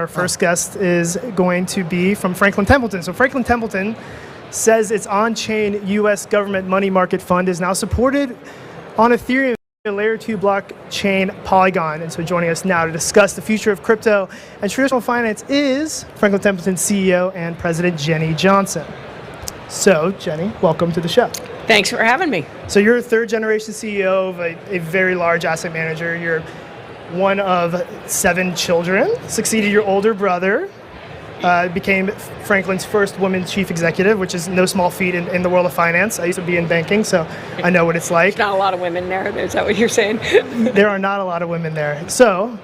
our first guest is going to be from Franklin Templeton. So Franklin Templeton says its OnChain U.S. government money market fund is now supported on Ethereum, Layer 2 blockchain Polygon. And so joining us now to discuss the future of crypto and traditional finance is Franklin Templeton CEO and President Jenny Johnson. So Jenny, welcome to the show. Thanks for having me. So you're a third generation CEO of a very large asset manager. You're one of 7 children, succeeded your older brother, became Franklin's first woman chief executive, which is no small feat in the world of finance. I used to be in banking, so I know what it's like. There's not a lot of women there. Is that what you're saying? There are not a lot of women there. So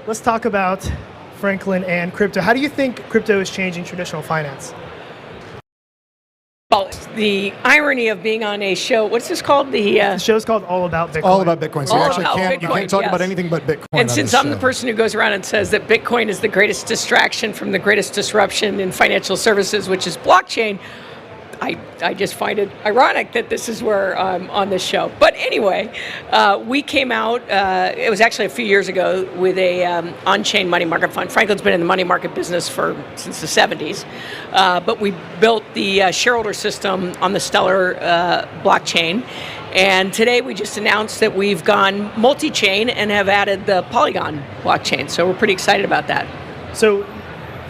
let's talk about Franklin and crypto. How do you think crypto is changing traditional finance? Well, the irony of being on a show, what's this called? The show's called All About Bitcoin. All About Bitcoin. So All you actually about can't, Bitcoin, you can't talk yes. about anything but Bitcoin. And since I'm the person who goes around and says that Bitcoin is the greatest distraction from the greatest disruption in financial services, which is blockchain, I just find it ironic that this is where I'm on this show. But anyway, we came out, it was actually a few years ago, with a on-chain money market fund. Franklin's been in the money market business since the 70s. But we built the shareholder system on the Stellar blockchain. And today we just announced that we've gone multi-chain and have added the Polygon blockchain. So we're pretty excited about that. So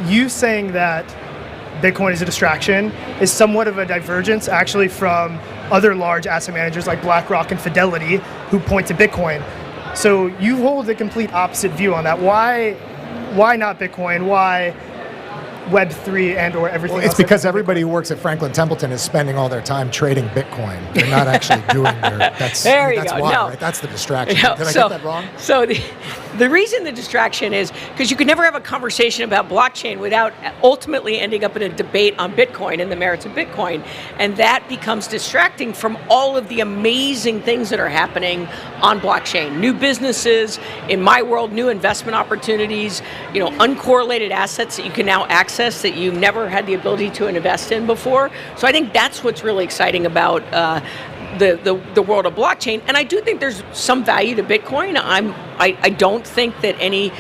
you saying that Bitcoin is a distraction is somewhat of a divergence actually from other large asset managers like BlackRock and Fidelity who point to Bitcoin. So you hold the complete opposite view on that. Why not Bitcoin? Why Web3 and or everything else? It's because everybody who works at Franklin Templeton is spending all their time trading Bitcoin. They're not actually doing that's there you that's go. why, No. Right? That's the distraction. No. Did I get that wrong? So the reason the distraction is because you can never have a conversation about blockchain without ultimately ending up in a debate on Bitcoin and the merits of Bitcoin. And that becomes distracting from all of the amazing things that are happening on blockchain. New businesses, in my world, new investment opportunities, uncorrelated assets that you can now access that you never had the ability to invest in before. So I think that's what's really exciting about the world of blockchain. And I do think there's some value to Bitcoin. I don't think that any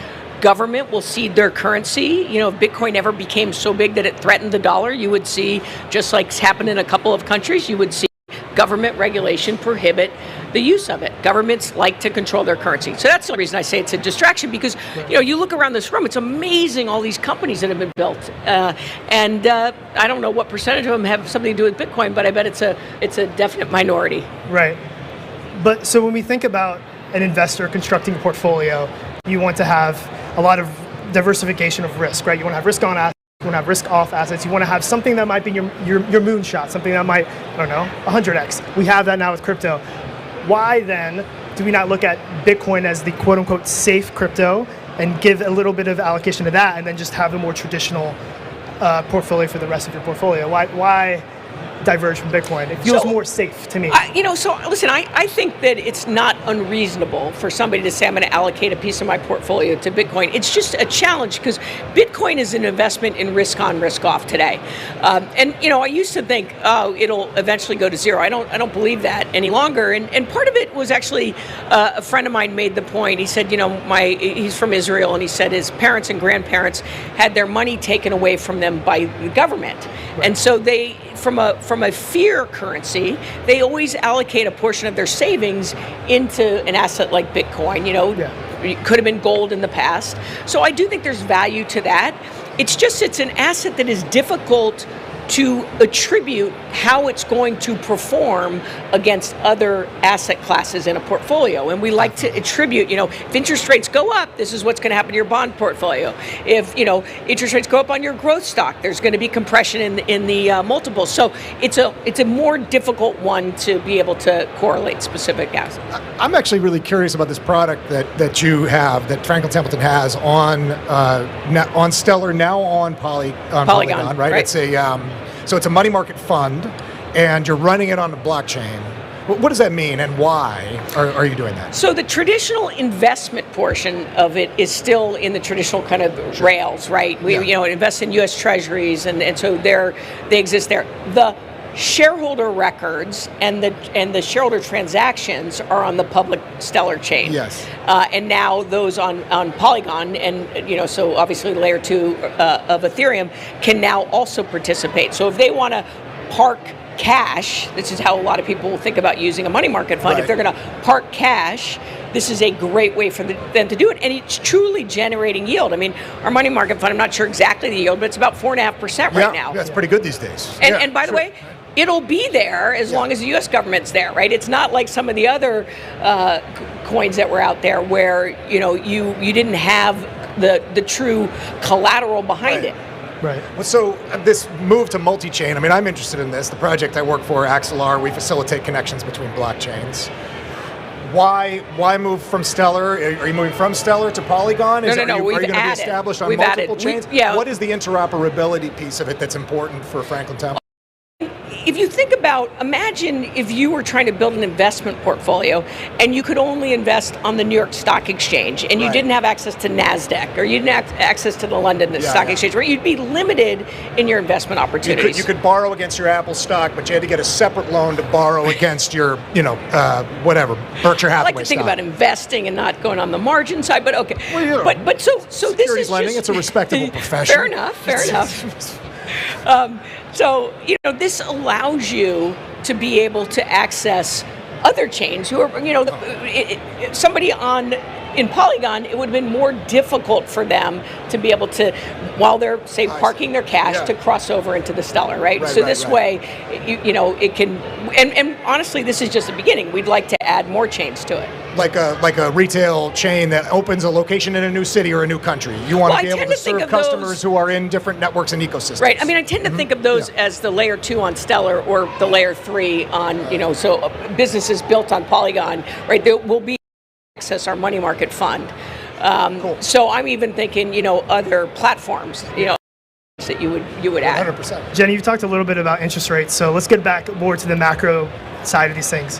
government will cede their currency. If Bitcoin ever became so big that it threatened the dollar, you would see, just like it's happened in a couple of countries, you would see government regulation prohibit the use of it. Governments like to control their currency. So that's the reason I say it's a distraction, because you look around this room, it's amazing all these companies that have been built. And I don't know what percentage of them have something to do with Bitcoin, but I bet it's a definite minority. Right. But so when we think about an investor constructing a portfolio, you want to have a lot of diversification of risk, right? You want to have risk on assets. You want to have risk-off assets. You want to have something that might be your moonshot, something that might, 100x. We have that now with crypto. Why then do we not look at Bitcoin as the quote-unquote safe crypto and give a little bit of allocation to that and then just have a more traditional portfolio for the rest of your portfolio? Why diverge from Bitcoin? It feels more safe to me. So listen, I think that it's not unreasonable for somebody to say, I'm going to allocate a piece of my portfolio to Bitcoin. It's just a challenge because Bitcoin is an investment in risk on, risk off today. I used to think, it'll eventually go to zero. I don't believe that any longer. And part of it was actually a friend of mine made the point. He said, he's from Israel, and he said his parents and grandparents had their money taken away from them by the government. Right. And so they, from a fear currency, they always allocate a portion of their savings into an asset like Bitcoin. It could have been gold in the past. So I do think there's value to that. It's an asset that is difficult to attribute how it's going to perform against other asset classes in a portfolio. And we like to attribute, if interest rates go up, this is what's going to happen to your bond portfolio. If, interest rates go up on your growth stock, there's going to be compression in the multiples. So it's a more difficult one to be able to correlate specific assets. I'm actually really curious about this product that you have, that Franklin Templeton has on Stellar, now on Polygon, right? So it's a money market fund, and you're running it on a blockchain. What does that mean, and why are you doing that? So the traditional investment portion of it is still in the traditional kind of rails, right? We invest in U.S. Treasuries, and so they exist there. The shareholder records and the shareholder transactions are on the public Stellar chain. Yes. And now those on Polygon, and so obviously layer 2 of Ethereum can now also participate. So if they want to park cash, this is how a lot of people will think about using a money market fund. Right. If they're going to park cash, this is a great way for them to do it, and it's truly generating yield. I mean, our money market fund, I'm not sure exactly the yield, but it's about 4.5% right now. That's pretty good these days. And by the way, it'll be there as long as the U.S. government's there, right? It's not like some of the other coins that were out there where you didn't have the true collateral behind it. Right. Well, so this move to multi-chain, I mean, I'm interested in this. The project I work for, Axelar, we facilitate connections between blockchains. Why move from Stellar? Are you moving from Stellar to Polygon? No. Are you going to be added. established on We've multiple added. chains? What is the interoperability piece of it that's important for Franklin Templeton? If you think about, imagine if you were trying to build an investment portfolio and you could only invest on the New York Stock Exchange and you didn't have access to NASDAQ or you didn't have access to the London Stock Exchange, right? You'd be limited in your investment opportunities. You could borrow against your Apple stock, but you had to get a separate loan to borrow against your, whatever, Berkshire Hathaway I like to think stock. about investing and not going on the margin side, but okay. Well, but so this is lending, just, it's a respectable profession. Fair enough. So, this allows you to be able to access other chains who are, somebody in Polygon, it would have been more difficult for them to be able to, while they're, say, parking their cash, to cross over into the Stellar, right? So this way, it can, and honestly, this is just the beginning. We'd like to add more chains to it. Like a retail chain that opens a location in a new city or a new country. You want to be able to serve customers who are in different networks and ecosystems. Right. I mean, I tend to think of those as the layer 2 on Stellar or the layer 3 on, so businesses built on Polygon, right? There will be access our money market fund. Cool. So I'm even thinking, other platforms, that you would add. 100%. Jenny, you've talked a little bit about interest rates, so let's get back more to the macro side of these things.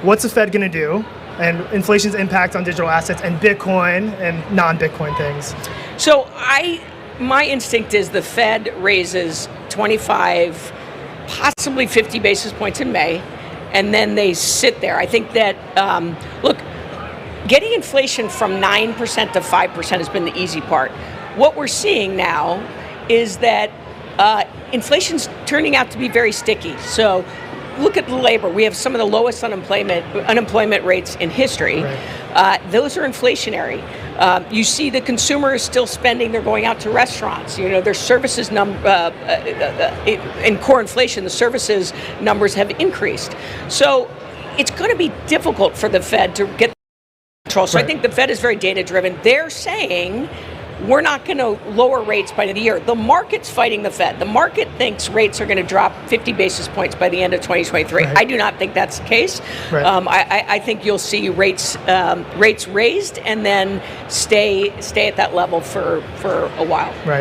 What's the Fed going to do? And inflation's impact on digital assets and Bitcoin and non-Bitcoin things. So my instinct is the Fed raises 25, possibly 50 basis points in May, and then they sit there. I think that, look, getting inflation from 9% to 5% has been the easy part. What we're seeing now is that inflation's turning out to be very sticky. So look at the labor. We have some of the lowest unemployment rates in history. Right. Those are inflationary. You see the consumer is still spending. They're going out to restaurants. Their services in core inflation, the services numbers have increased. So it's going to be difficult for the Fed to get control. So I think the Fed is very data driven. They're saying we're not going to lower rates by the end of the year. The market's fighting the Fed. The market thinks rates are going to drop 50 basis points by the end of 2023. Right. I do not think that's the case. Right. I think you'll see rates raised and then stay at that level for a while. Right.